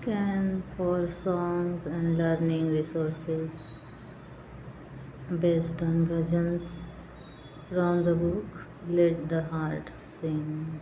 Scan for songs and learning resources based on bhajans from the book Let the Heart Sing.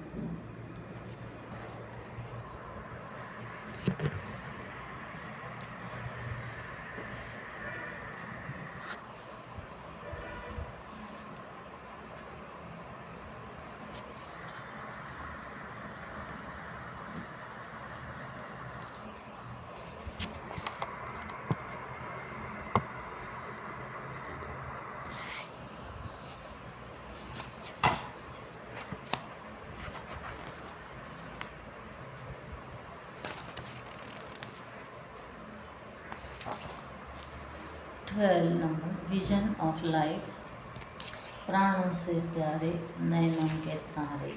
12 number vision of life प्राणों से प्यारे नैनों के तारे।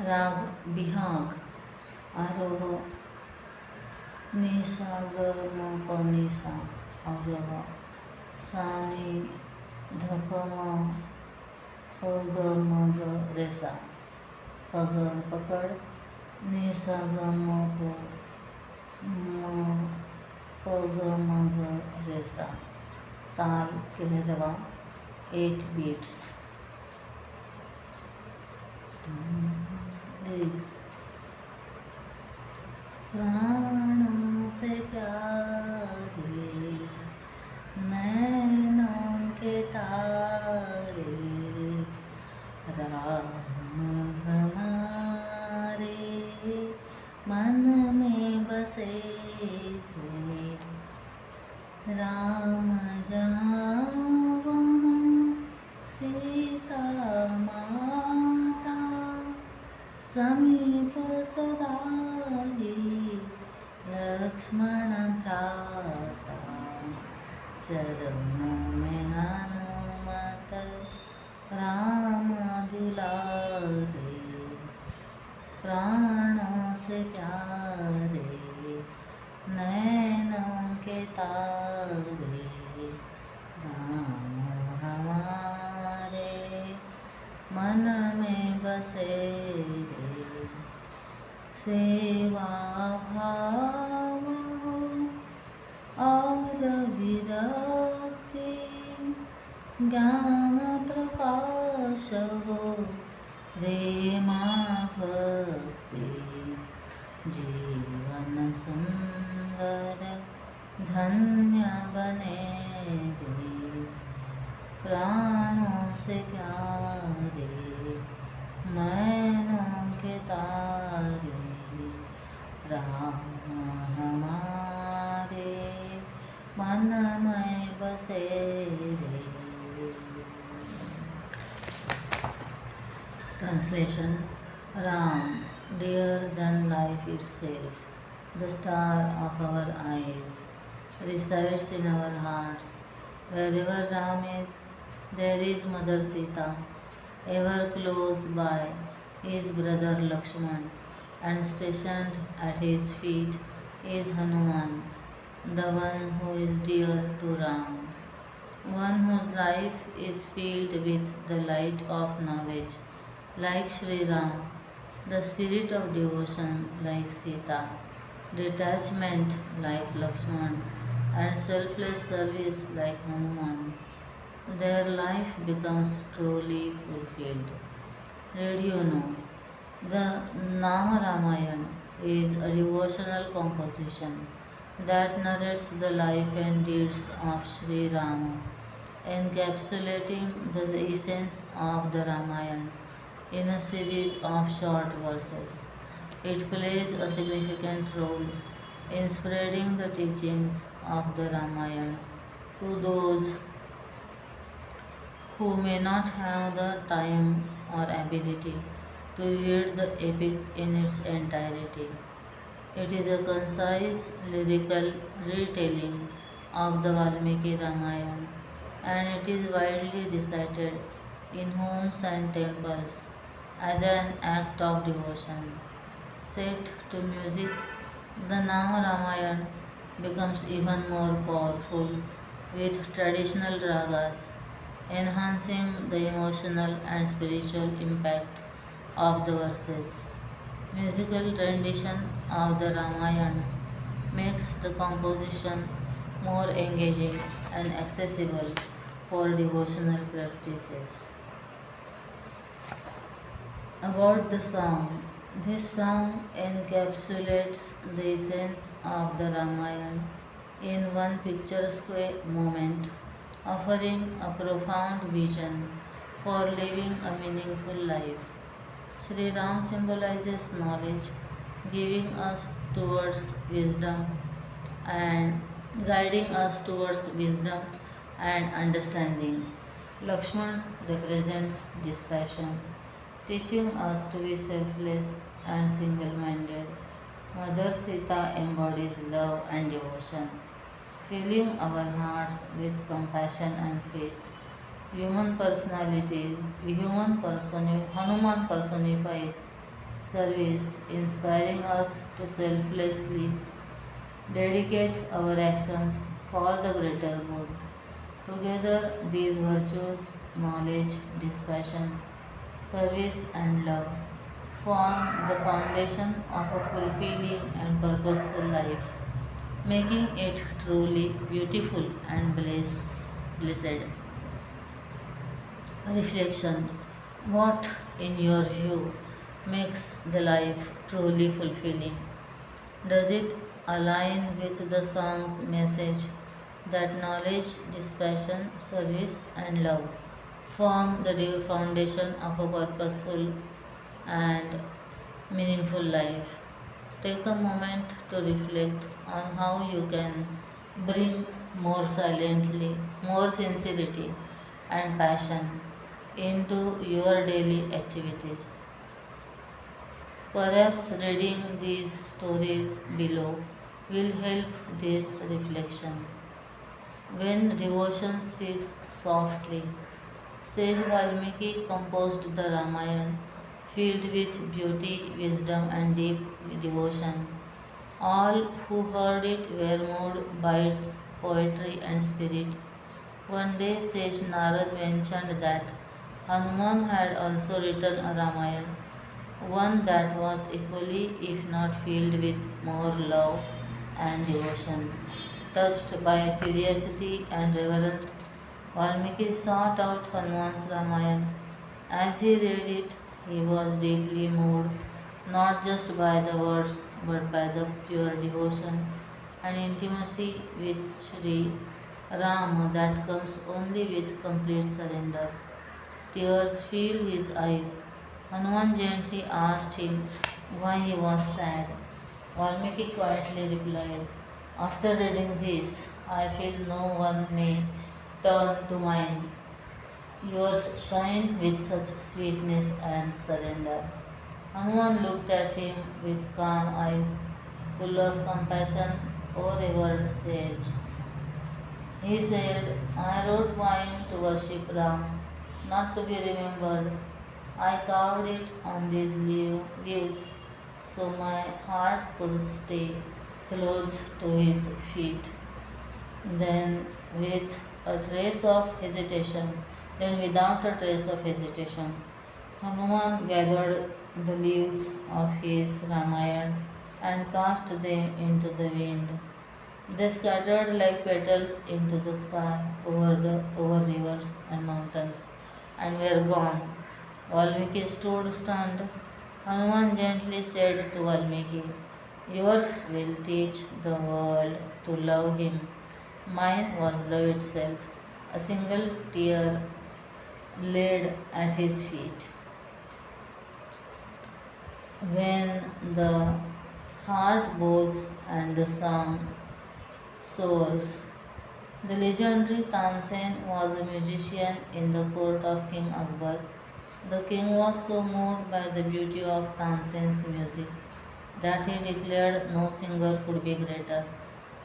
राग बिहाग आरोह निसा ग म प निसा अवरोह सानी धप म प ग म ग रेसा पग पकड़ निसा ग म प म प ग म ग रेसा ताल कहरवा 8 beats। लिरिक्स प्राणों से प्यारे नैनों के तारे राम हमारे मन में बसे हैं। राम जहाँ वहाँ सीता माता समीप सदा ही लक्ष्मण भ्राता चरणों में हनुमत राम दुलारे। प्राणों से प्यारे नैनों के तारे राम हमारे मन में बसे रे। सेवा भाव हो और विरक्ति ज्ञान प्रकाश हो प्रेमा भक्ति जीवन सुंदर धन्य बने रे। प्राणों से प्यारे नैनों के तारे राम हमारे मन में बसे रे। Translation Ram, dearer than life itself, the star of our eyes, resides in our hearts. Wherever Ram is, there is Mother Sita. Ever close by is brother Lakshman, and stationed at his feet is Hanuman, the one who is dear to Ram, one whose life is filled with the light of knowledge, like Sri Ram, the spirit of devotion like Sita, detachment like Lakshman, and selfless service like Hanuman. Their life becomes truly fulfilled. Did you know? The Nama Ramayana is a devotional composition that narrates the life and deeds of Sri Rama, encapsulating the essence of the Ramayana in a series of short verses. It plays a significant role in spreading the teachings of the Ramayana to those who may not have the time or ability to read the epic in its entirety. It is a concise lyrical retelling of the Valmiki Ramayana, and it is widely recited in homes and temples as an act of devotion. Set to music, the Nama Ramayana becomes even more powerful with traditional ragas, enhancing the emotional and spiritual impact of the verses. Musical rendition of the Ramayana makes the composition more engaging and accessible for devotional practices. About the song, this song encapsulates the essence of the Ramayana in one picturesque moment, offering a profound vision for living a meaningful life. Sri Ram symbolizes knowledge, giving us towards wisdom and guiding us towards wisdom and understanding. Lakshman represents dispassion, teaching us to be selfless and single minded. Mother Sita embodies love and devotion, filling our hearts with compassion and faith. Human personality, Hanuman personifies service, inspiring us to selflessly dedicate our actions for the greater good. Together, these virtues, knowledge, dispassion, service, and love, form the foundation of a fulfilling and purposeful life, making it truly beautiful and blessed. Reflection. What, in your view, makes the life truly fulfilling? Does it align with the song's message that knowledge, dispassion, service, and love form the foundation of a purposeful and meaningful life? Take a moment to reflect on how you can bring more sincerity and passion into your daily activities. Perhaps reading these stories below will help this reflection. When devotion speaks softly, Sage Valmiki composed the Ramayana filled with beauty, wisdom, and deep devotion. All who heard it were moved by its poetry and spirit. One day, Sage Narad mentioned that Hanuman had also written a Ramayana, one that was equally, if not filled with more love and devotion. Touched by curiosity and reverence, Valmiki sought out Hanuman's Ramayana. As he read it, he was deeply moved, not just by the words, but by the pure devotion and intimacy with Sri Rama that comes only with complete surrender. Tears filled his eyes. Hanuman gently asked him why he was sad. Valmiki quietly replied, after reading this, I feel no one may turn to mine. Yours shine with such sweetness and surrender. Hanuman looked at him with calm eyes, full of compassion. O revered sage, he said, I wrote mine to worship Ram, not to be remembered. I carved it on these leaves so my heart could stay close to his feet. Then, with a trace of hesitation, then without a trace of hesitation, Hanuman gathered the leaves of his Ramayana and cast them into the wind. They scattered like petals into the sky over rivers and mountains and were gone. Valmiki stood stunned. Hanuman gently said to Valmiki, yours will teach the world to love him. Mine was love itself, a single tear laid at his feet. When the heart bows and the song soars. The legendary Tansen was a musician in the court of King Akbar. The king was so moved by the beauty of Tansen's music that he declared no singer could be greater.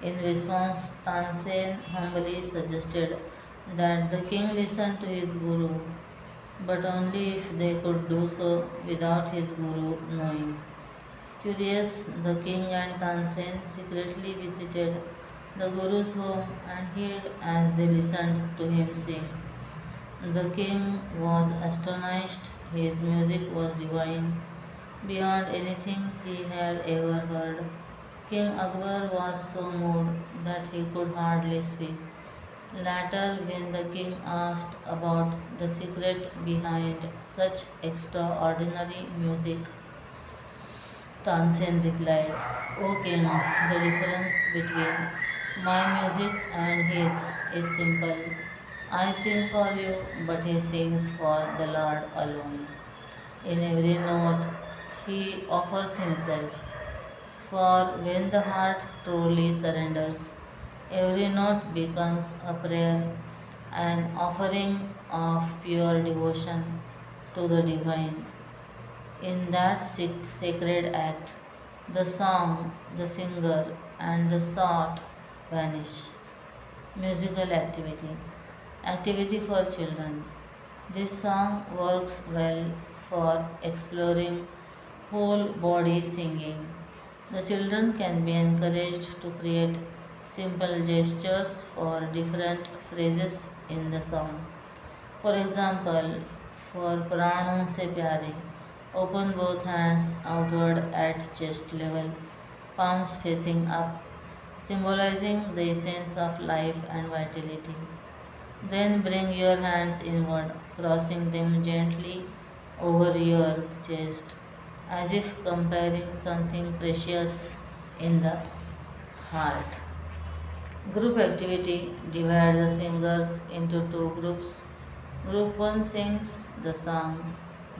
In response, Tansen humbly suggested that the king listen to his guru, but only if they could do so without his guru knowing. Curious, the king and Tansen secretly visited the guru's home and hid as they listened to him sing. The king was astonished, his music was divine. beyond anything he had ever heard. King Akbar was so moved that he could hardly speak. Later, when the king asked about the secret behind such extraordinary music, Tansen replied, O king, the difference between my music and his is simple. I sing for you, but he sings for the Lord alone. In every note, he offers himself. For when the heart truly surrenders, every note becomes a prayer, an offering of pure devotion to the divine. In that sacred act, the song, the singer, and the sought vanish. Musical activity. Activity for children. This song works well for exploring whole body singing. The children can be encouraged to create simple gestures for different phrases in the song. For example, for Pranam se pyare, open both hands outward at chest level, palms facing up, symbolizing the essence of life and vitality. Then bring your hands inward, crossing them gently over your chest, as if comparing something precious in the heart. Group activity: divide the singers into two groups. Group 1 sings the song,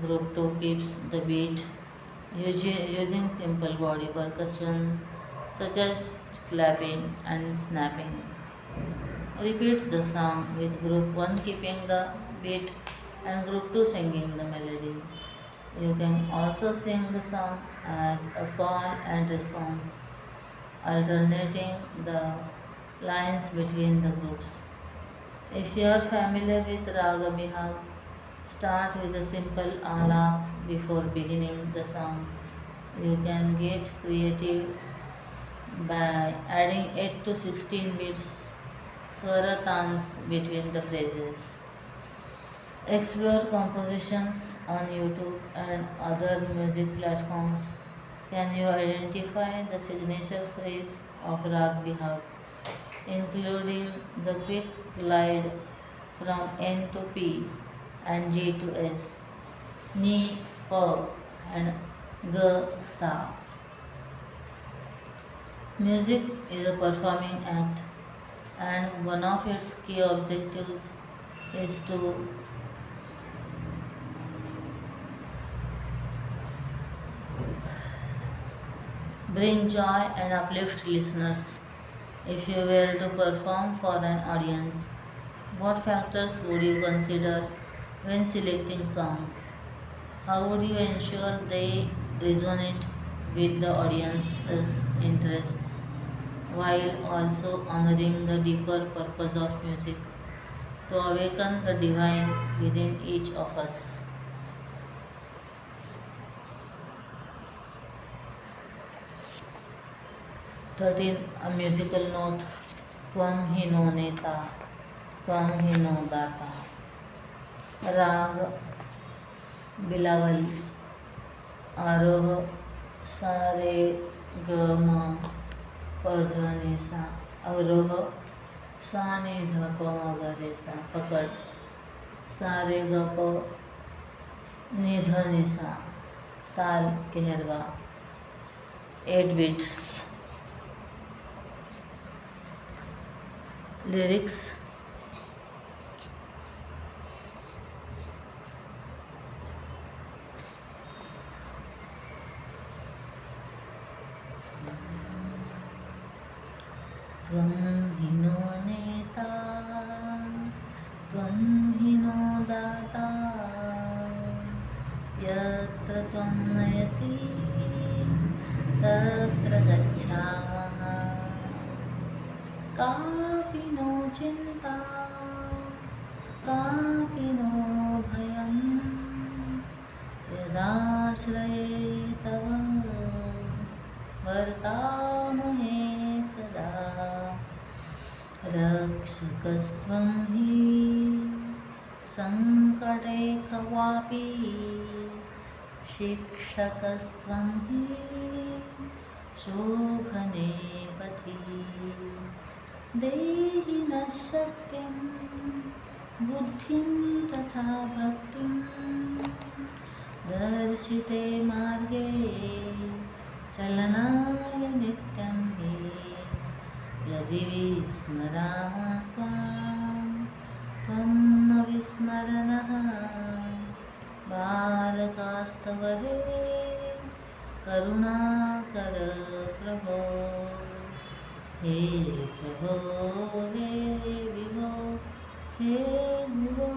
Group 2 keeps the beat using simple body percussion such as clapping and snapping. Repeat the song with Group 1 keeping the beat and Group 2 singing the melody. You can also sing the song as a call and response, alternating the lines between the groups. If you are familiar with Raga Bihag, start with a simple alap before beginning the song. You can get creative by adding 8 to 16 beats swaratans between the phrases. Explore compositions on YouTube and other music platforms. Can you identify the signature phrase of Rag Bihag, including the quick glide from N to P and G to S, Ni, Pa, and G, Sa? Music is a performing act, and one of its key objectives is to bring joy and uplift listeners. If you were to perform for an audience, what factors would you consider when selecting songs? How would you ensure they resonate with the audience's interests while also honoring the deeper purpose of music to awaken the divine within each of us? 13. A musical note. Tvam hi no neta, tvam hi no data. राग बिलावल आरोह सा रे ग म प ध नि सा, अवरोह सा नि ध प म ग रे सा, पकड़ सा रे ग प नि ध नि सा, ताल कहरवा 8 beats. Lyrics. त्वं हि नो नेता, त्वं हि नो दाता, यत्र त्वं नयसि तत्र गच्छामः, कापि नो चिन्ता, कापि नो भयं, यदाश्रये तव वर्तामहे सदा, रक्षकस्त्वं हि सङ्कटे क्वापि शिक्षकस्त्वं हि शोभने पथि देहि नः शक्तिं बुद्धिं तथा भक्तिं दर्शिते मार्गे चलनाय नित्यं हि यदि विस्मरामस्त्वां त्वं न विस्मरणः बालकास्तव हे करुणाकर प्रभो हे प्रभो हे विभो हे गुरो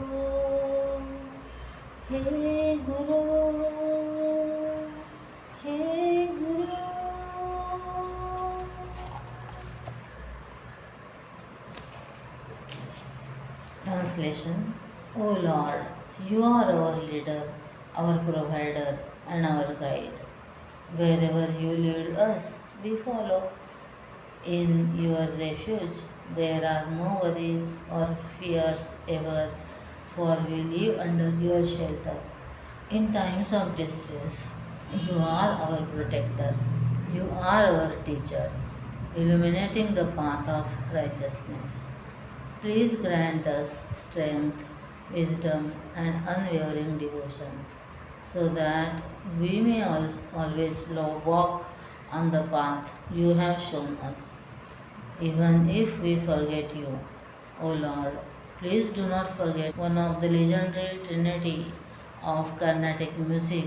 हे गुरो हे गुरो. Translation. O Lord, you are our leader, our provider, and our guide. Wherever you lead us, we follow. In your refuge, there are no worries or fears ever, for we live under your shelter. In times of distress, you are our protector. You are our teacher, illuminating the path of righteousness. Please grant us strength, wisdom, and unwavering devotion, so that we may always walk on the path you have shown us. Even if we forget you, O Lord, please do not forget one of the legendary trinity of Carnatic music.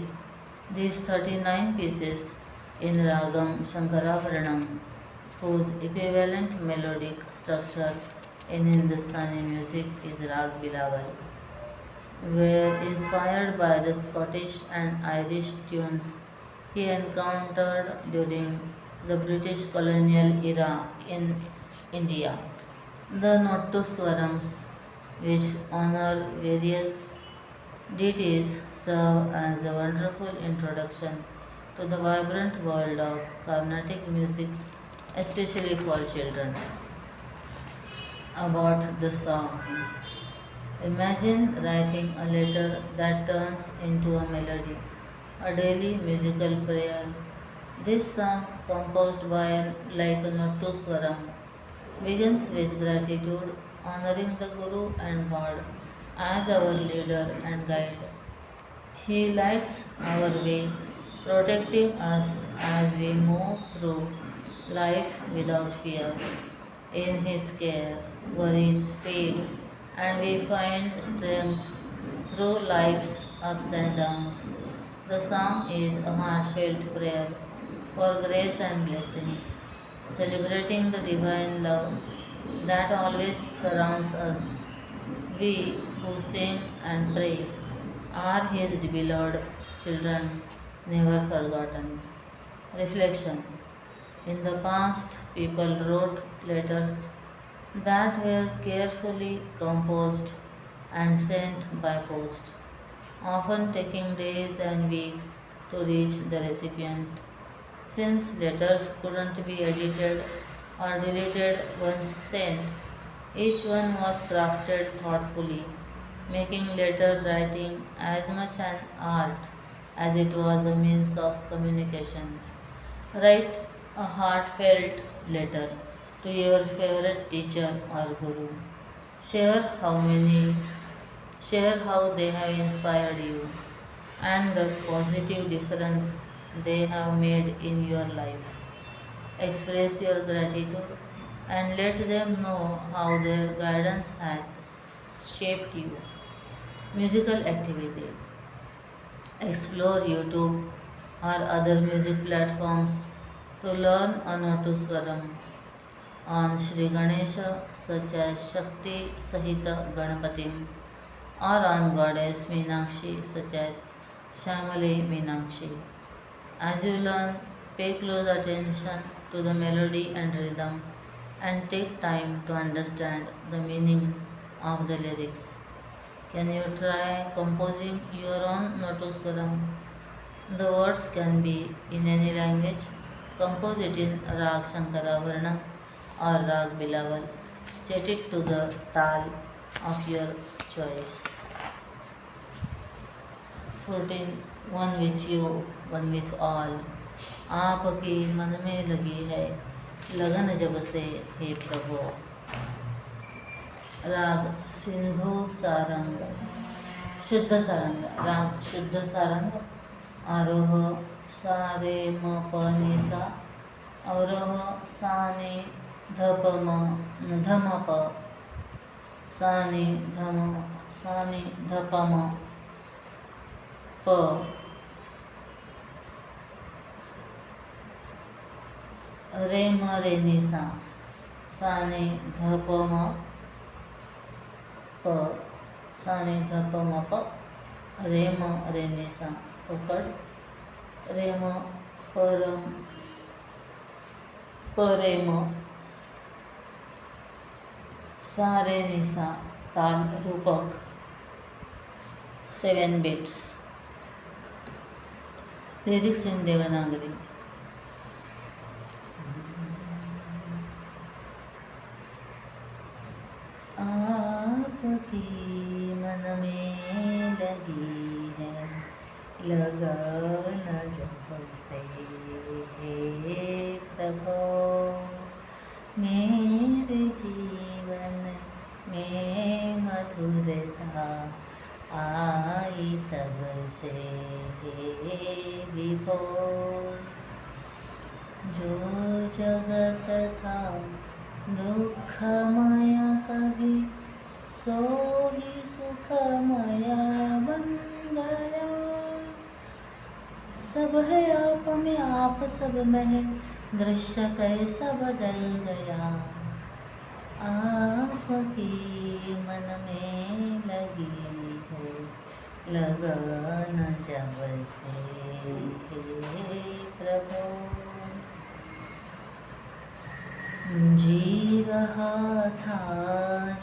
These 39 pieces in Ragam Shankarabharanam, whose equivalent melodic structure in Hindustani music is Rag Bilawal, were inspired by the Scottish and Irish tunes he encountered during the British colonial era in India. The Nattuswarams, which honor various deities, serve as a wonderful introduction to the vibrant world of Carnatic music, especially for children. About the song. Imagine writing a letter that turns into a melody, a daily musical prayer. This song, composed by like a Nattuswaram, begins with gratitude, honoring the Guru and God as our leader and guide. He lights our way, protecting us as we move through life without fear. In His care, worries fade, and we find strength through life's ups and downs. The song is a heartfelt prayer for grace and blessings, celebrating the divine love that always surrounds us. We who sing and pray are His beloved children, never forgotten. Reflection. In the past, people wrote letters that were carefully composed and sent by post, often taking days and weeks to reach the recipient. Since letters couldn't be edited or deleted once sent, each one was crafted thoughtfully, making letter writing as much an art as it was a means of communication. Write a heartfelt letter to your favorite teacher or guru. Share how they have inspired you and the positive difference they have made in your life. Express your gratitude and let them know how their guidance has shaped you. Musical activity. Explore YouTube or other music platforms to learn a Nattuswaram on Shri Ganesha, such as Shakti Sahita Ganapatim, or on Goddess Meenakshi, such as Shamale Meenakshi. As you learn, pay close attention to the melody and rhythm and take time to understand the meaning of the lyrics. Can you try composing your own Nattuswaram? The words can be in any language. Compose it in Rag Shankarabharanam or Rag Bilawal. Set it to the tal of your choice. 14. One with you, one with all. आपकी मन में लगी है लगन जब से हे प्रभु। राग सिंधु सारंग शुद्ध सारंग। राग शुद्ध सारंग। आरोह सा रे म प नि सा। अवरोह सा नि ध प म ध म प। सा नि ध प म प। रे म रे नि सा। सा नि ध प म प। सा नि ध प म प। रे म रे नि सा। पकड़। रे म परम प रे म। सा रे नि सा। ताल रूपक 7 beats. लिरिक्स इन देवनागरी। आपकी मन में लगी है लगन जब से हे प्रभु। मेरे जीवन में मधुरता आई तब से हे विभो। जो जगत था दुखमय कभी सो ही सुखमय बन गया। सब है आप में आप सब में है दृश्य कैसा बदल गया। आपकी मन में लगी है लगन जब से हे प्रभु। जी रहा था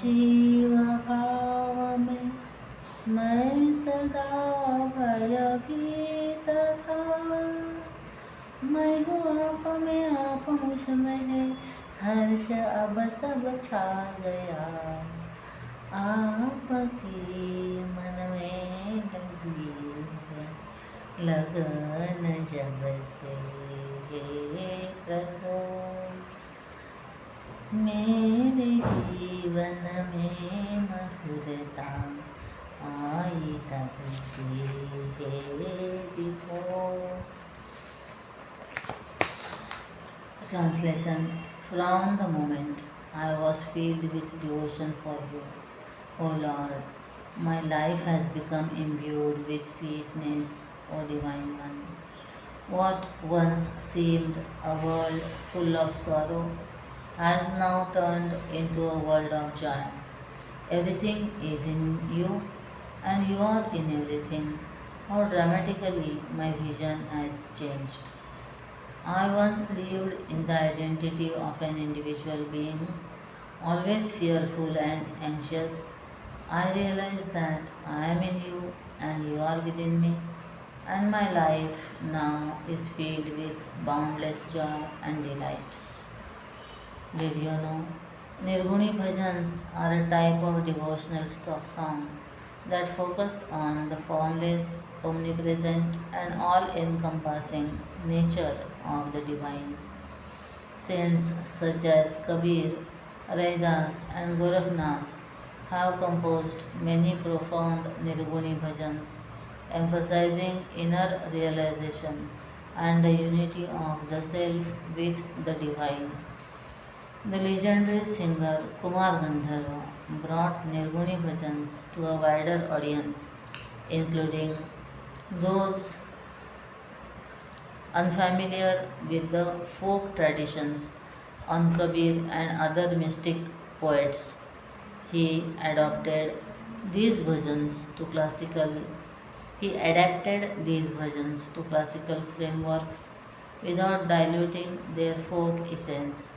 जीव भाव में मैं सदा भयभीत था। मैं हूँ आप में आप मुझ में है हर्ष अब सब छा गया। आपकी मन में लगी है लगन जब से हे प्रभु। मेरे जीवन में मधुरता आई तब से हे विभो। Translation. From the moment I was filled with devotion for you, O Lord, my life has become imbued with sweetness, O Divine One. What once seemed a world full of sorrow has now turned into a world of joy. Everything is in you and you are in everything. How dramatically my vision has changed. I once lived in the identity of an individual being, always fearful and anxious. I realize that I am in you and you are within me, and my life now is filled with boundless joy and delight. Did you know? Nirguni bhajans are a type of devotional song that focus on the formless, omnipresent, and all-encompassing nature of the divine. Saints such as Kabir, Raidas, and Gorakhnath have composed many profound Nirguni bhajans, emphasizing inner realization and the unity of the self with the divine. The legendary singer Kumar Gandharva brought Nirguni bhajans to a wider audience, including those unfamiliar with the folk traditions on Kabir and other mystic poets. He adopted these bhajans to classical he adapted these bhajans to classical frameworks without diluting their folk essence.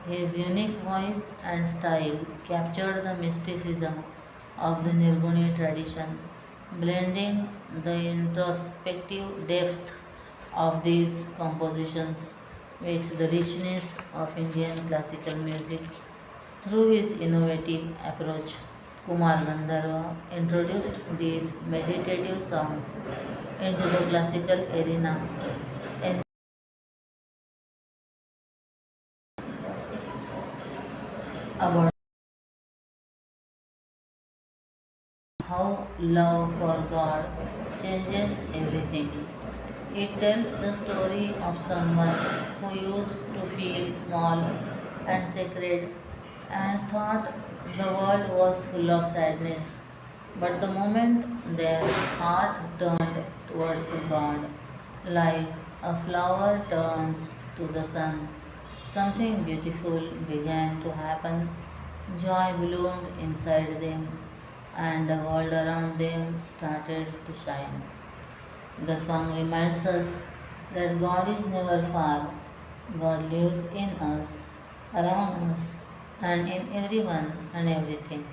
His unique voice and style captured the mysticism of the Nirguni tradition, blending the introspective depth of these compositions with the richness of Indian classical music. Through his innovative approach, Kumar Gandharva introduced these meditative songs into the classical arena and about how love for God changes everything. It tells the story of someone who used to feel small and sacred and thought the world was full of sadness. But the moment their heart turned towards God, like a flower turns to the sun, something beautiful began to happen. Joy bloomed inside them, and the world around them started to shine. The song reminds us that God is never far. God lives in us, around us, and in everyone and everything.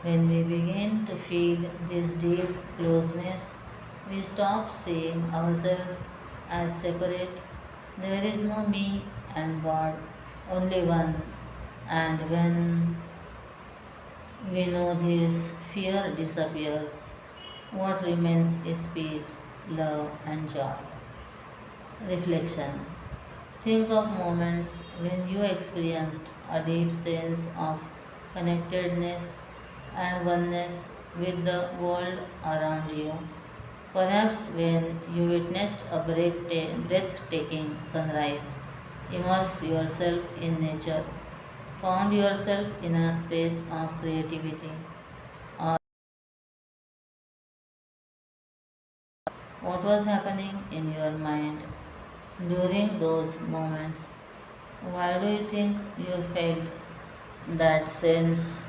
When we begin to feel this deep closeness, we stop seeing ourselves as separate. There is no me and God, only one. And when we know this, fear disappears. What remains is peace, love, and joy. Reflection. Think of moments when you experienced a deep sense of connectedness and oneness with the world around you. Perhaps when you witnessed a breathtaking sunrise, immersed yourself in nature, found yourself in a space of creativity, or what was happening in your mind during those moments. Why do you think you felt that sense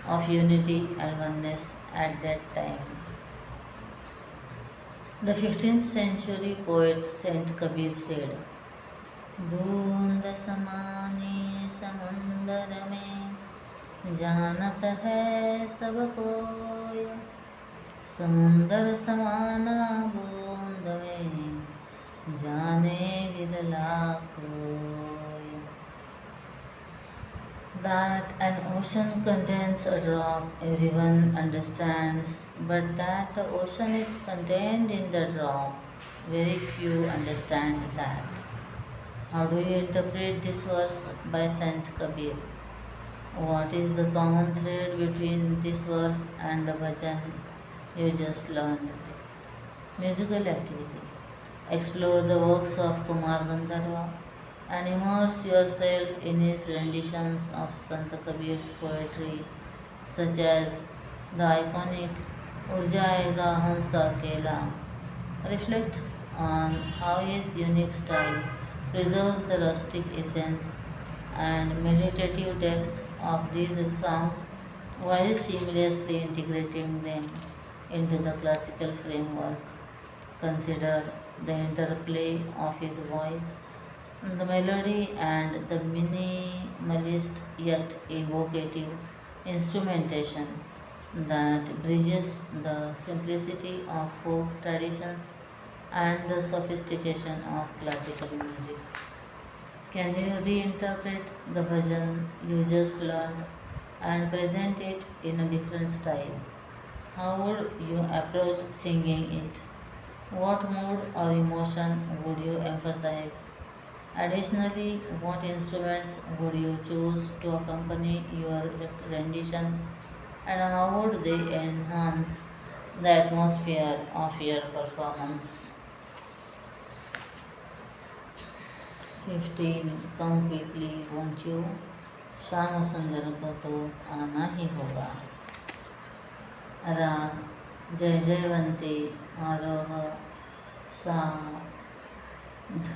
of unity and oneness at that time? The 15th century poet Saint Kabir said, बूंद समानी समुंदर में जानत है सब कोय समुंदर समाना बूंद में जाने बिरला कोय. That an ocean contains a drop, everyone understands, but that the ocean is contained in the drop, very few understand that. How do you interpret this verse by Saint Kabir? What is the common thread between this verse and the bhajan you just learned? Musical activity. Explore the works of Kumar Gandharva and immerse yourself in his renditions of Sant Kabir's poetry, such as the iconic Ud Jayega Humsa Kela. Reflect on how his unique style preserves the rustic essence and meditative depth of these songs while seamlessly integrating them into the classical framework. Consider the interplay of his voice, the melody, and the minimalist yet evocative instrumentation that bridges the simplicity of folk traditions and the sophistication of classical music. Can you reinterpret the bhajan you just learned and present it in a different style? How would you approach singing it? What mood or emotion would you emphasize? Additionally, what instruments would you choose to accompany your rendition, and how would they enhance the atmosphere of your performance? 15. Come quickly, won't you? Shyam सुंदर को तो आना ही होगा. राग जय जयवंती आरोह सा ध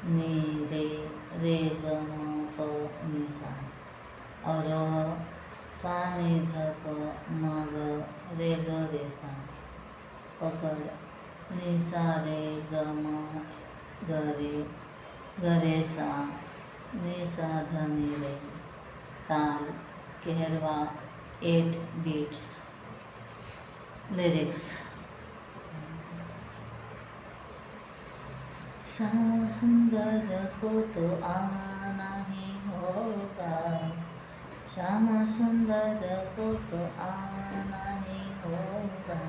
नी रे ग म प नि सा. आरोह सा नि ध प म ग रे सा. पकड़ नि सा रे ग म ग रे सा नि सा ध नि रे. ताल कहरवा 8 beats. Lyrics. श्याम सुंदर को तो आना ही होगा, श्याम सुंदर को तो आना ही होगा,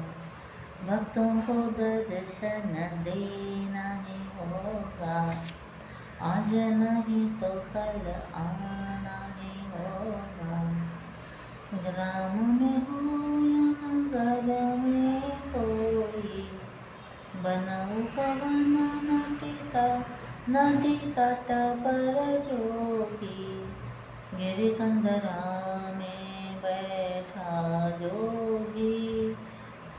भक्तों को दर्शन देना ही होगा। आज नहीं तो कल आना ही होगा। ग्राम में हो या नगर में कोई, बनऊ पवन नदी तट पर जोगी। गिरिकंदरा में बैठा जोगी,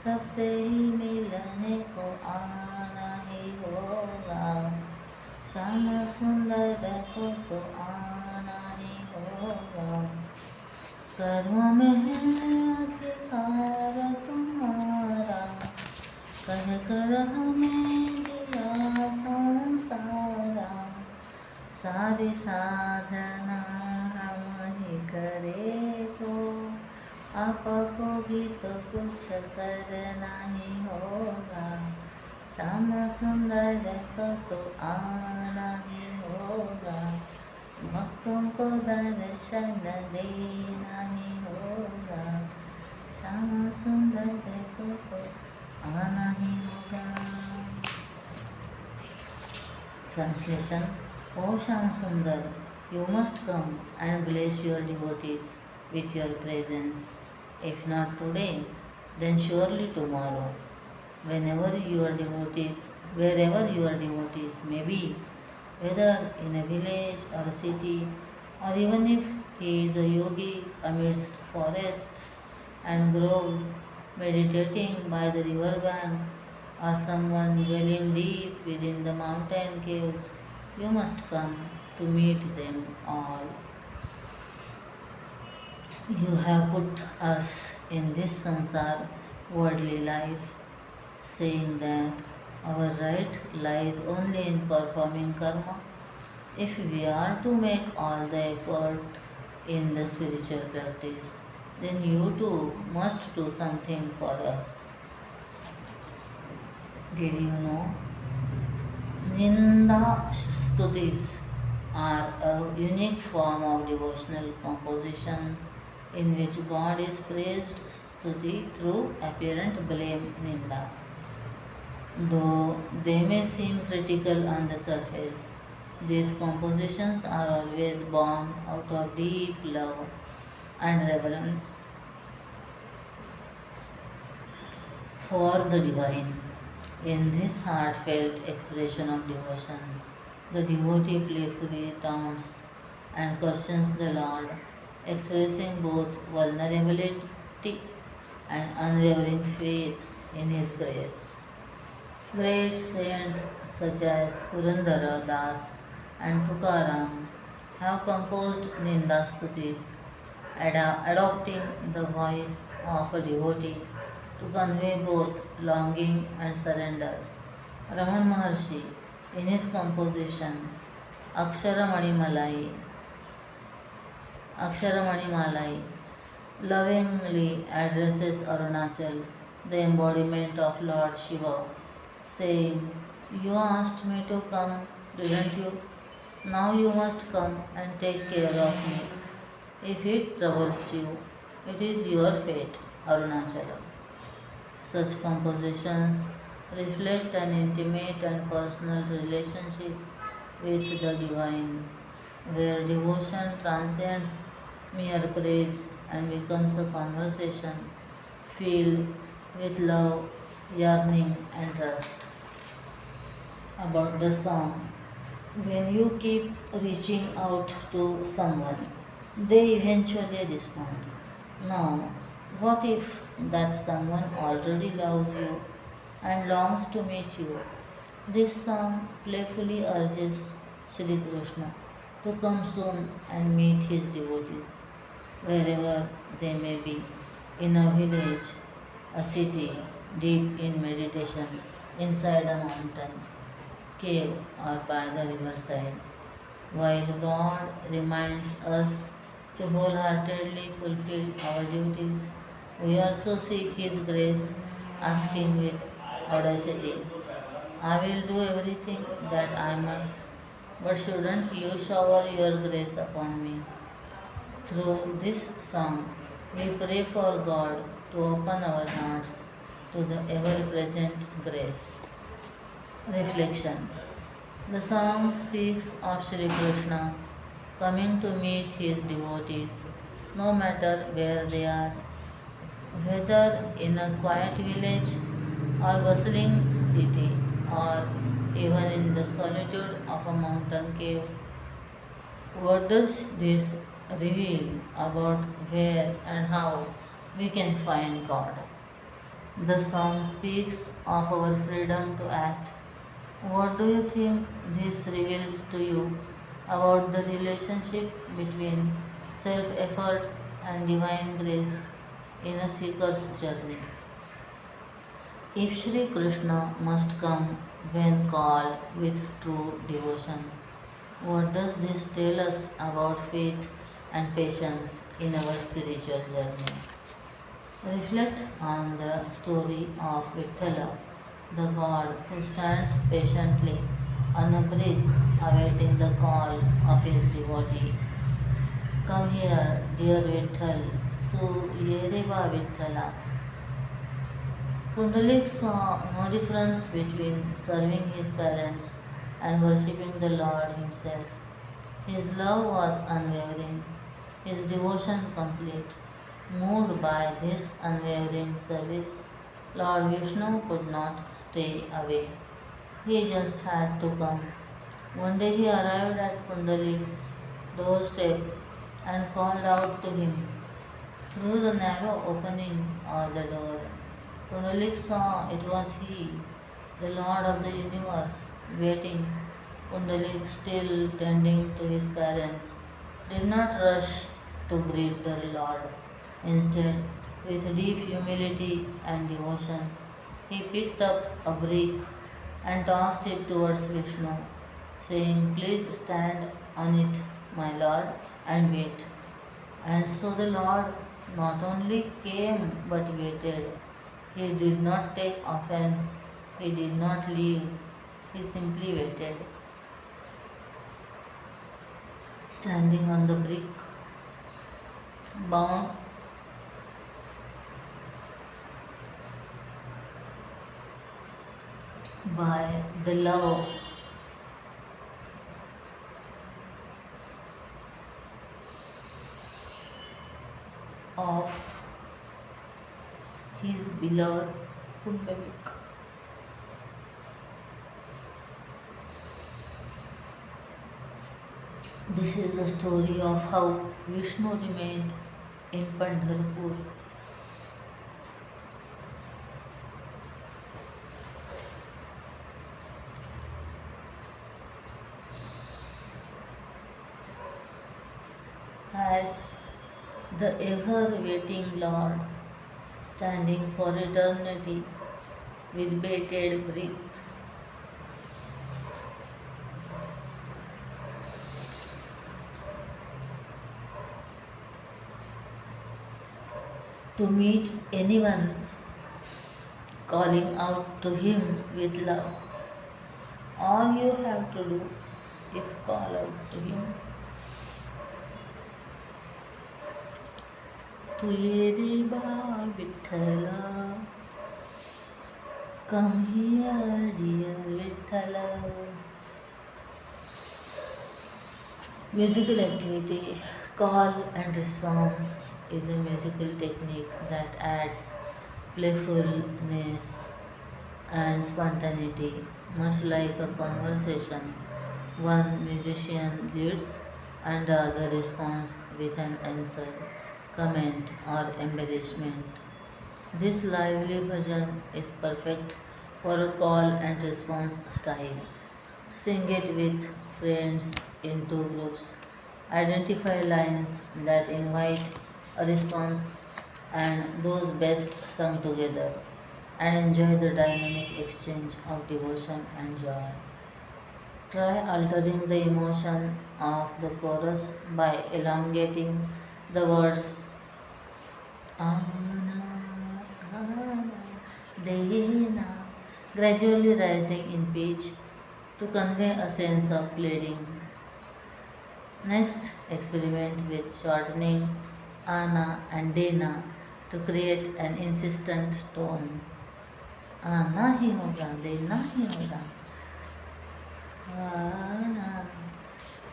सबसे ही मिलने को आना ही होगा। श्याम सुंदर को तो आना ही होगा। कर्म में है अधिकार तुम्हारा, कह कर हमें दिया संसारा। सारी साधना हम ही करे तो, आपको भी तो कुछ करना ही होगा। श्याम सुंदर को तो आना ही होगा, भक्तों को दर्शन देना ही होगा। श्याम सुंदर को तो आना ही होगा। Translation: O Sham Sundar, you must come and bless your devotees with your presence. If not today, then surely tomorrow. Wherever your devotees may be, whether in a village or a city, or even if he is a yogi amidst forests and groves, meditating by the river bank, or someone dwelling deep within the mountain caves, you must come to meet them all. You have put us in this samsara worldly life, saying that our right lies only in performing karma. If we are to make all the effort in the spiritual practice, then you too must do something for us. Did you know? Ninda stutis are a unique form of devotional composition in which God is praised stuti through apparent blame ninda. Though they may seem critical on the surface, these compositions are always born out of deep love and reverence for the divine. In this heartfelt expression of devotion, the devotee playfully taunts and questions the Lord, expressing both vulnerability and unwavering faith in His grace. Great saints such as Purandara Das and Tukaram have composed Ninda Stutis, adopting the voice of a devotee to convey both longing and surrender. Raman Maharshi, in his composition Aksharamani Malai, lovingly addresses Arunachal, the embodiment of Lord Shiva, saying, "You asked me to come, didn't you? Now you must come and take care of me. If it troubles you, it is your fate, Arunachala." Such compositions reflect an intimate and personal relationship with the divine, where devotion transcends mere praise and becomes a conversation filled with love, yearning, and trust. About the song: when you keep reaching out to someone, they eventually respond. Now, what if that someone already loves you and longs to meet you? This song playfully urges Sri Krishna to come soon and meet his devotees, wherever they may be, in a village, a city, deep in meditation, inside a mountain, cave, or by the riverside. While God reminds us to wholeheartedly fulfill our duties, we also seek His grace, asking with audacity, "I will do everything that I must, but shouldn't you shower your grace upon me?" Through this song, we pray for God to open our hearts to the ever present grace. Reflection. The song speaks of Sri Krishna coming to meet his devotees, no matter where they are, whether in a quiet village or bustling city, or even in the solitude of a mountain cave. What does this reveal about where and how we can find God? The song speaks of our freedom to act. What do you think this reveals to you about the relationship between self effort and divine grace in a seeker's journey? If Sri Krishna must come when called with true devotion, what does this tell us about faith and patience in our spiritual journey? Reflect on the story of Vittala, the God who stands patiently on a brick awaiting the call of his devotee. Come here, dear Vittal, to Yereba Vittala. Pundalik saw no difference between serving his parents and worshipping the Lord himself. His love was unwavering, his devotion complete. Moved by this unwavering service, Lord Vishnu could not stay away. He just had to come. One day he arrived at Pundalik's doorstep and called out to him through the narrow opening of the door. Pundalik saw it was he, the Lord of the universe, waiting. Pundalik, still tending to his parents, did not rush to greet the Lord. Instead, with deep humility and devotion, he picked up a brick and tossed it towards Vishnu, saying, "Please stand on it, my Lord, and wait." And so the Lord not only came but waited. He did not take offense, he did not leave, he simply waited, standing on the brick, bound by the love of his beloved Pundalik. This is the story of how Vishnu remained in Pandharpur. As the ever waiting Lord, standing for eternity with bated breath. To meet anyone calling out to him with love, all you have to do is call out to him. Tu ye re ba Vithala, come here, dear Vithala. Musical activity, call and response, is a musical technique that adds playfulness and spontaneity. Much like a conversation, one musician leads and the other responds with an answer, comment, or embellishment. This lively bhajan is perfect for a call and response style. Sing it with friends in two groups. Identify lines that invite a response and those best sung together, and enjoy the dynamic exchange of devotion and joy. Try altering the emotion of the chorus by elongating the words Ana, Ana, Dena, gradually rising in pitch to convey a sense of pleading. Next, experiment with shortening ana and dena to create an insistent tone. आना ही होगा, देना ही होगा. आना.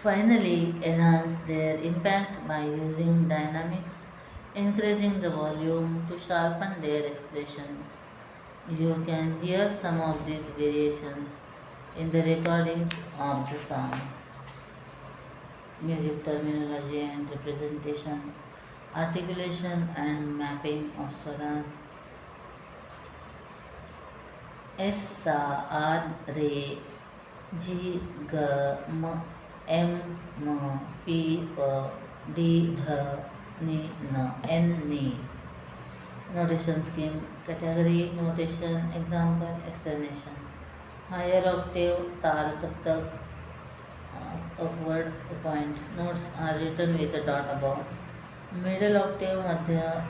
Finally, enhance their impact by using dynamics, increasing the volume to sharpen their expression. You can hear some of these variations in the recordings of the songs. Music terminology and representation, articulation and mapping of swaras. S sa R re G G M M M P P D Th Ni N N Ni. Notation scheme, category, notation, example, explanation. Higher octave, tar saptak, upward point. Notes are written with a dot above. Middle octave, madhya,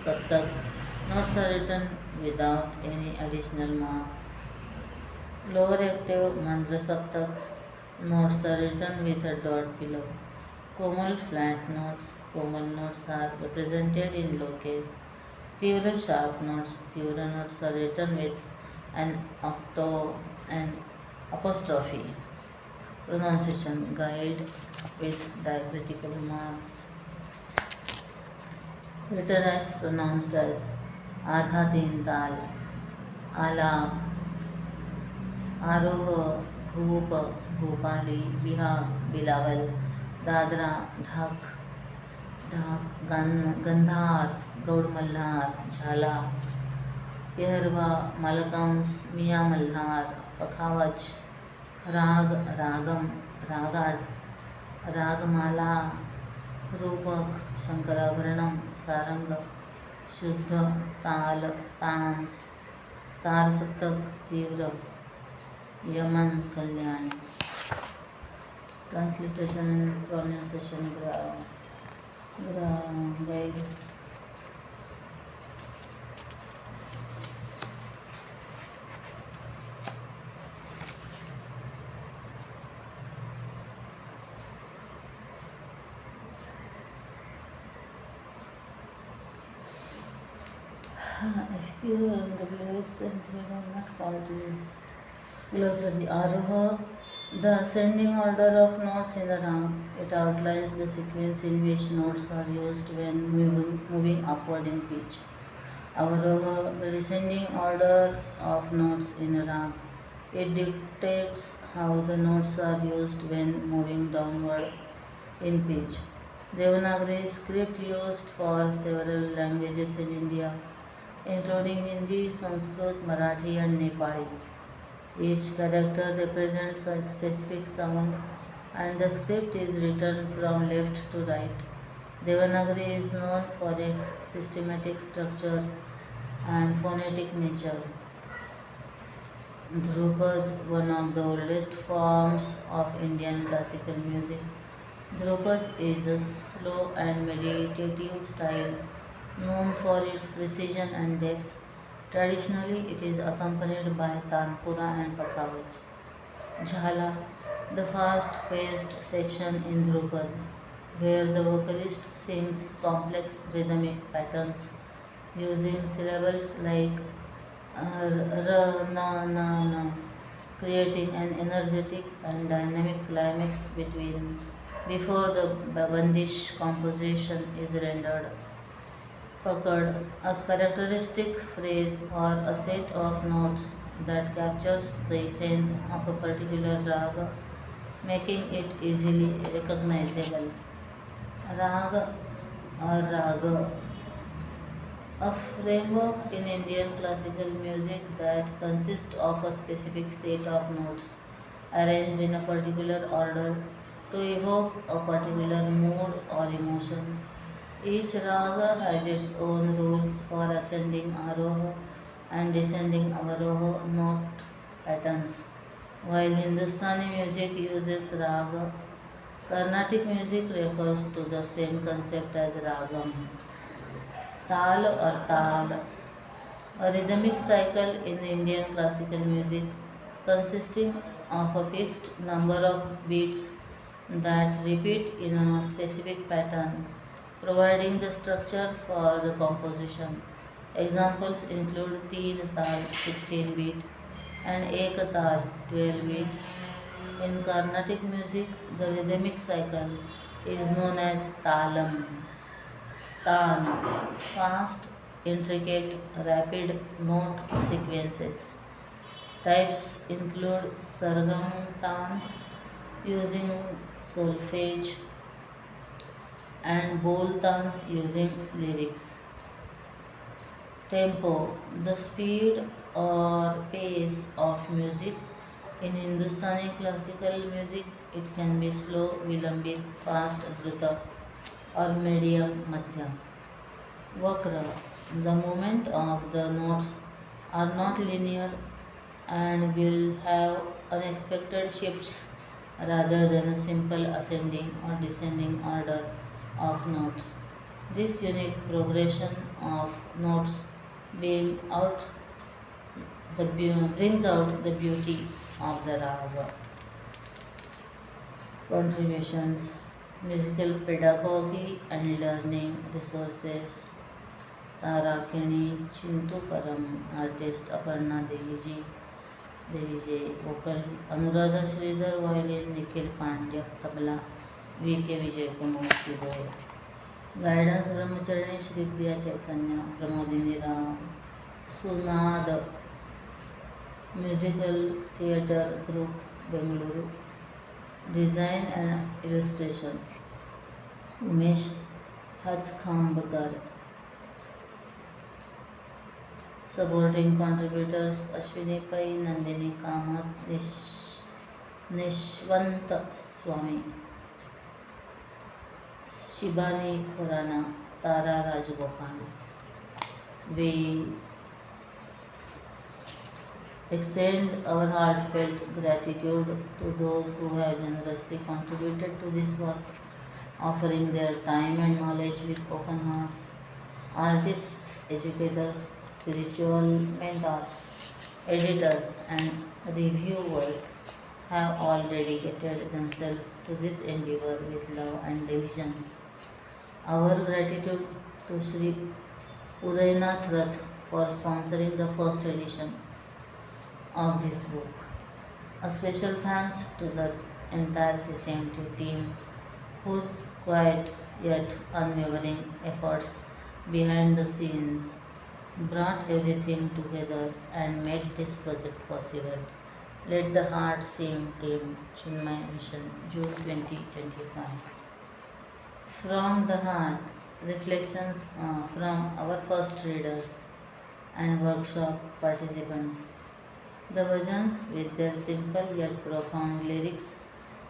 saptak. Notes are written without any additional marks. Lower octave, mantra saptak. Notes are written with a dot below. Komal flat notes. Komal notes are represented in low case. Tivra sharp notes. Tivra notes are written with an octo and apostrophe. Pronunciation guide with diacritical marks. Written as pronounced as आधा तीन ताल, आलाप, आरोह, भूप, भूपाली, बिहाग, बिलावल, दादरा, ढाक, ढाक, गंधार, गौड़ मल्हार, झाला, यहरवा, मलकंस, मियाँ मल्हार, पखावज, राग, रागम, रागाज, रागमाला, रूपक, शंकराभरणम, सारंग, शुद्ध, ताल, तांस, तार सप्तक, तीव्र, Yemen, Kalyan. Transliteration and pronunciation guide. FQ and WS and not qualities. Glossary. Aroha, the ascending order of notes in the rag. It outlines the sequence in which notes are used when moving upward in pitch. Avaroha, the descending order of notes in a rag. It dictates how the notes are used when moving downward in pitch. Devanagari script used for several languages in India, including Hindi, Sanskrit, Marathi, and Nepali. Each character represents a specific sound, and the script is written from left to right. Devanagari is known for its systematic structure and phonetic nature. Dhrupad, one of the oldest forms of Indian classical music. Dhrupad is a slow and meditative style known for its precision and depth. Traditionally, it is accompanied by tanpura and pakhavaj. Jhala, the fast-paced section in Dhrupad, where the vocalist sings complex rhythmic patterns using syllables like r, na, creating an energetic and dynamic climax before the bandish composition is rendered. Pakad, a characteristic phrase or a set of notes that captures the essence of a particular raga, making it easily recognizable. Raga or raga, a framework in Indian classical music that consists of a specific set of notes arranged in a particular order to evoke a particular mood or emotion. Each raga has its own rules for ascending aroha and descending avaroha note patterns. While Hindustani music uses raga, Carnatic music refers to the same concept as ragam. Tal or tal, a rhythmic cycle in Indian classical music consisting of a fixed number of beats that repeat in a specific pattern, providing the structure for the composition. Examples include teen tal 16 beat and ek tal 12 beat. In Carnatic music, the rhythmic cycle is known as talam, tan, fast, intricate, rapid note sequences. Types include sargam tans using solfege and bol tans using lyrics. Tempo, the speed or pace of music. In Hindustani classical music, it can be slow, vilambit, fast, druta, or medium, madhya. Vakra, the movement of the notes are not linear and will have unexpected shifts rather than a simple ascending or descending order of notes. This unique progression of notes being out brings out the beauty of the raga. Contributions, musical pedagogy and learning resources. Tarakini, Chintu Param, artist Aparna Deviji, vocal Anuradha Sridhar, violin Nikhil Pandya, tabla V.K. Vijay Kumar, keyboard. Guidance Brahmacharani Shri Priya Chaitanya, Pramodini Rao, Sunad Musical Theatre Group, Bengaluru. Design and illustration, Umesh Hathkhambkar. Supporting contributors, Ashwini Pai, Nandini Kamath, Nishwant Swami, Shibani Khurana, Tara Rajgopal. We extend our heartfelt gratitude to those who have generously contributed to this work, offering their time and knowledge with open hearts. Artists, educators, spiritual mentors, editors, and reviewers have all dedicated themselves to this endeavor with love and diligence. Our gratitude to Sri Udayanath Rath for sponsoring the first edition of this book. A special thanks to the entire CCMT team whose quiet yet unwavering efforts behind the scenes brought everything together and made this project possible. Let the Heart Sing Team, Chinmay Mission, June 2025. From the Heart, reflections from our first readers and workshop participants. The bhajans, with their simple yet profound lyrics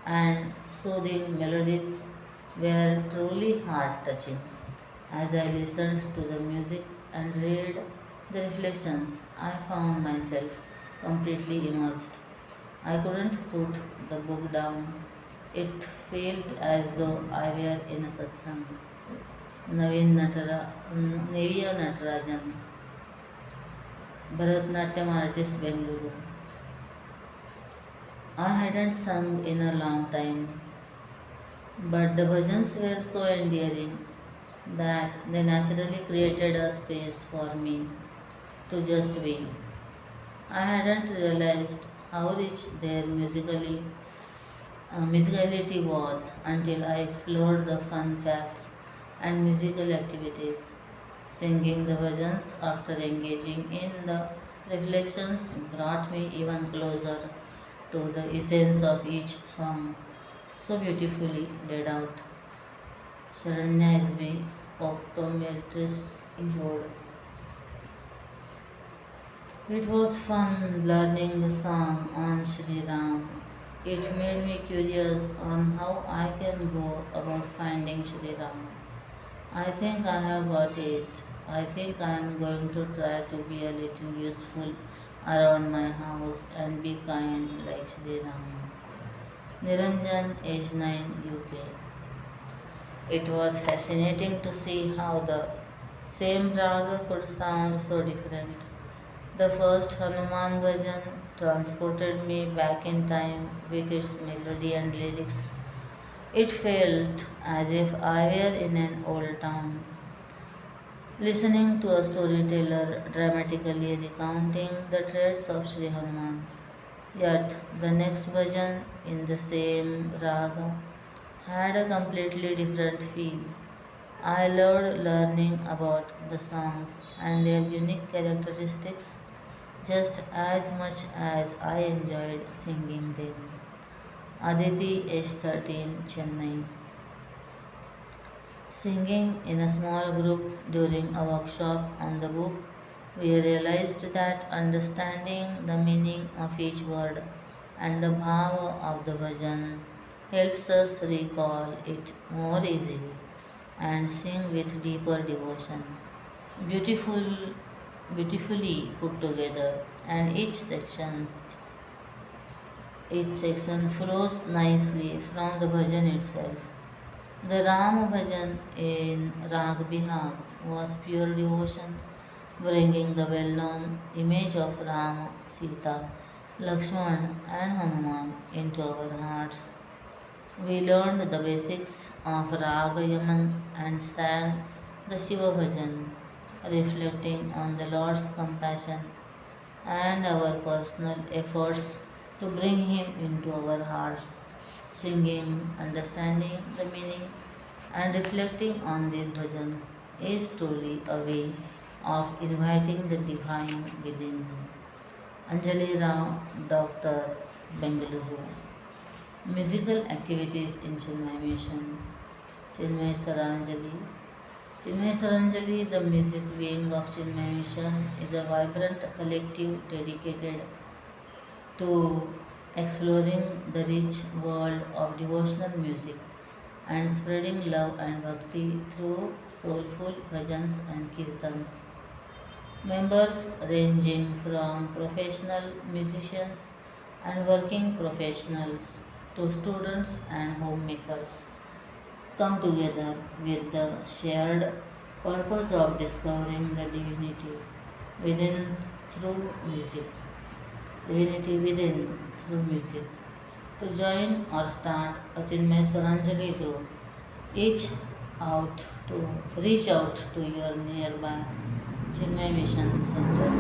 and soothing melodies, were truly heart touching. As I listened to the music and read the reflections, I found myself completely immersed. I couldn't put the book down. It felt as though I were in a satsang. Nevia Natarajan, Bharatnatyam artist, Bengaluru. I hadn't sung in a long time, but the bhajans were so endearing that they naturally created a space for me to just be. I hadn't realized how rich their musicality was until I explored the fun facts and musical activities. Singing the bhajans after engaging in the reflections brought me even closer to the essence of each song, so beautifully laid out. Sharanya SB, optometrist's keyboard. It was fun learning the song on Sri Ram. It made me curious on how I can go about finding Sri Ram. I think I have got it. I think I am going to try to be a little useful around my house and be kind like Sri Ram. Niranjan, age 9, UK. It was fascinating to see how the same raga could sound so different. The first Hanuman bhajan transported me back in time with its melody and lyrics. It felt as if I were in an old town, listening to a storyteller dramatically recounting the traits of Sri Hanuman. Yet the next bhajan in the same raga had a completely different feel. I loved learning about the songs and their unique characteristics just as much as I enjoyed singing them. Aditi, age 13, Chennai. Singing in a small group during a workshop on the book, we realized that understanding the meaning of each word and the bhava of the bhajan helps us recall it more easily and sing with deeper devotion. Beautiful, beautifully put together, and each section flows nicely from the bhajan itself. The Ram Bhajan in Rag Bihag was pure devotion, bringing the well known image of Ram, Sita, Lakshman, and Hanuman into our hearts. We learned the basics of Rag Yaman and sang the Shiva Bhajan, reflecting on the Lord's compassion and our personal efforts to bring Him into our hearts. Singing, understanding the meaning, and reflecting on these bhajans is truly a way of inviting the divine within. Anjali Rao, Dr. Bengaluru. Musical activities in Chinmay Mission. Chinmay Saranjali. Chinmay Saranjali, the music wing of Chinmay Mission, is a vibrant collective dedicated to exploring the rich world of devotional music and spreading love and bhakti through soulful bhajans and kirtans. Members ranging from professional musicians and working professionals to students and homemakers come together with the shared purpose of discovering the within through music. Divinity within through music. To join or start a Chinmay Swaranjali group, each out to reach out to your nearby Chinmay Mission Center.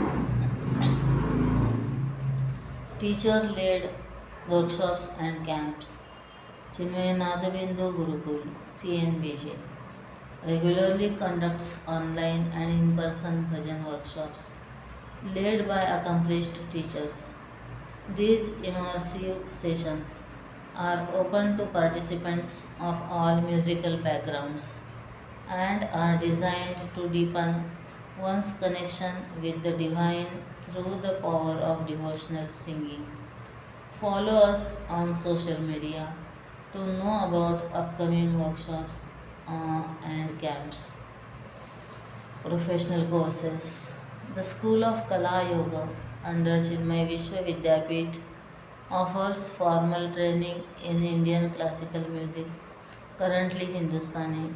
Teacher-led workshops and camps. Chinmayananda Gurukul (CNBJ) regularly conducts online and in-person bhajan workshops led by accomplished teachers. These immersive sessions are open to participants of all musical backgrounds and are designed to deepen one's connection with the divine through the power of devotional singing. Follow us on social media to know about upcoming workshops and camps. Professional courses. The School of Kala Yoga under Chinmay Vishwa Vidyapeeth offers formal training in Indian classical music, currently Hindustani,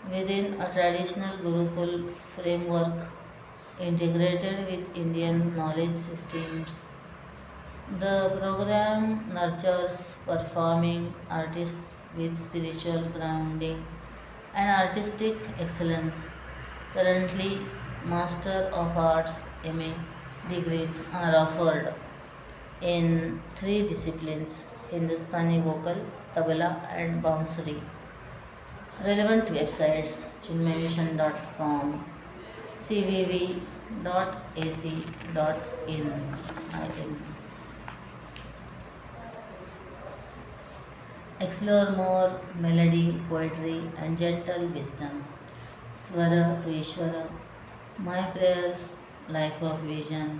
within a traditional Gurukul framework integrated with Indian knowledge systems. The program nurtures performing artists with spiritual grounding and artistic excellence. Currently, Master of Arts (MA) degrees are offered in three disciplines: Hindustani vocal, tabla, and bansuri. Relevant websites: chinmaymission.com, cvv.ac.in. Explore more melody, poetry, and gentle wisdom. Swara to Ishvara. My prayers, life of vision.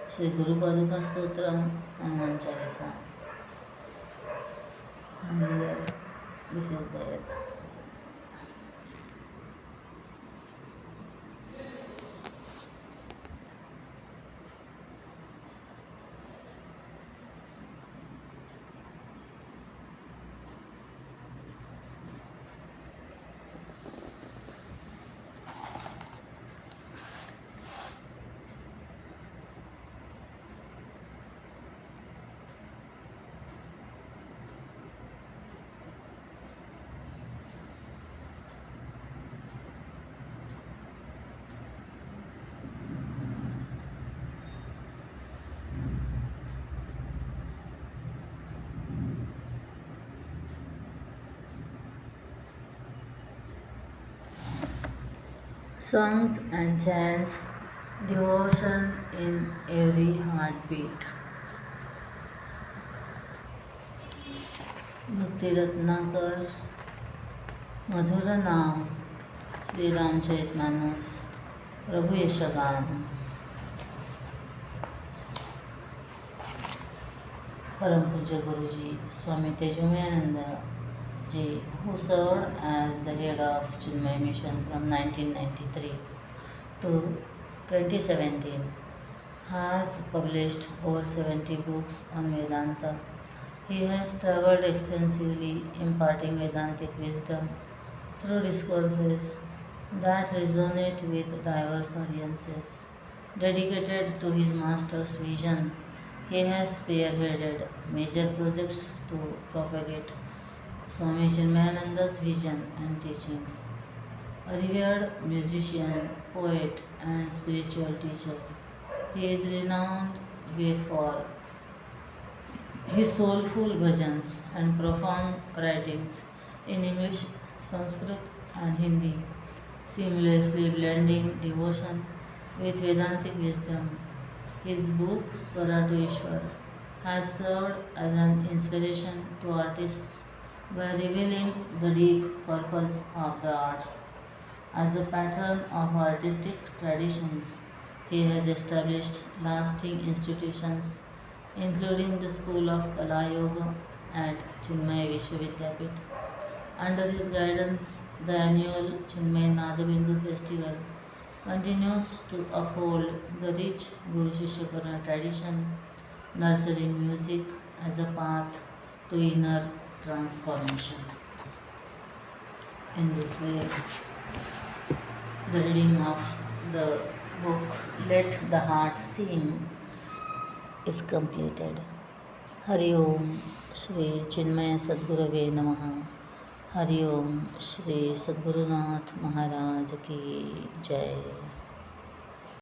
Shri Guru Paduka Stotram, Hanuman Chalisa. And here, this is there. songs and chants, devotion in every heartbeat. भक्ति रत्नाकर मधुर नाम श्री रामचरितमानस प्रभु यशगान. Param Poojya Guruji Swami Tejomayananda ji, who served as the head of Chinmay Mission from 1993 to 2017, has published over 70 books on Vedanta. He has traveled extensively imparting Vedantic wisdom through discourses that resonate with diverse audiences. Dedicated to his master's vision, he has spearheaded major projects to propagate Swami Chinmayananda's vision and teachings. A revered musician, poet, and spiritual teacher, he is renowned for his soulful bhajans and profound writings in English, Sanskrit, and Hindi, seamlessly blending devotion with Vedantic wisdom. His book Swara to Ishwar has served as an inspiration to artists by revealing the deep purpose of the arts. As a patron of artistic traditions, he has established lasting institutions including the School of Kala Yoga at Chinmay Vishwavidyapit. Under his guidance, the annual Chinmay Nadabindu Festival continues to uphold the rich Guru Shishya tradition, nurturing music as a path to inner transformation. In this way, the reading of the book Let the Heart Sing is completed. Hari Om Shri Chinmaya Sadgurave Namaha. Hari Om Shri Sadgurunath Maharaj Ki Jai.